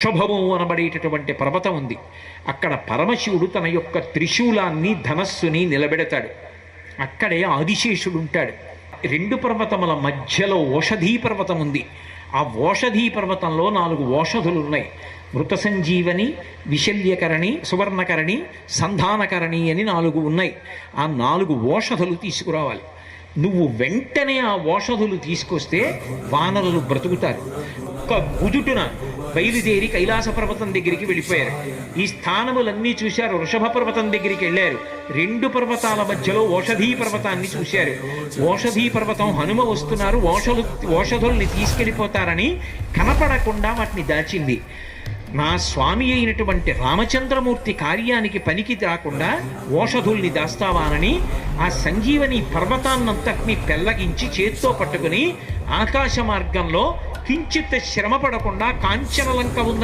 వృషభము అనబడేటటువంటి పర్వతం ఉంది. అక్కడ పరమశివుడు తన యొక్క త్రిశూలాన్ని ధనస్సుని నిలబెడతాడు. అక్కడే ఆదిశేషుడు ఉంటాడు. రెండు పర్వతముల మధ్యలో ఓషధీ పర్వతం ఉంది. ఆ ఓషధీ పర్వతంలో 4 ఓషధులు ఉన్నాయి. మృత సంజీవని, విశల్యకరణి, సువర్ణకరణి, సంధానకరణి అని 4 ఉన్నాయి. ఆ 4 ఓషధులు తీసుకురావాలి. నువ్వు వెంటనే ఆ ఓషధులు తీసుకొస్తే వానరులు బ్రతుకుతారు. ఒక గుజుటున బయలుదేరి కైలాస పర్వతం దగ్గరికి వెళ్ళిపోయారు. ఈ స్థానములన్నీ చూశారు. వృషభ పర్వతం దగ్గరికి వెళ్ళారు. 2 పర్వతాల మధ్యలో ఓషధీ పర్వతాన్ని చూశారు. ఓషధీ పర్వతం హనుమ వస్తున్నారు, ఓషధుల్ని తీసుకెళ్ళిపోతారని కనపడకుండా వాటిని దాచింది. నా స్వామి అయినటువంటి రామచంద్రమూర్తి కార్యానికి పనికి రాకుండా ఓషధుల్ని దాస్తావానని ఆ సంజీవని పర్వతాన్నంతటిని పెల్లగించి చేత్తో పట్టుకుని ఆకాశ మార్గంలో కించిత్ శ్రమ పడకుండా కాంచనలంక ఉన్న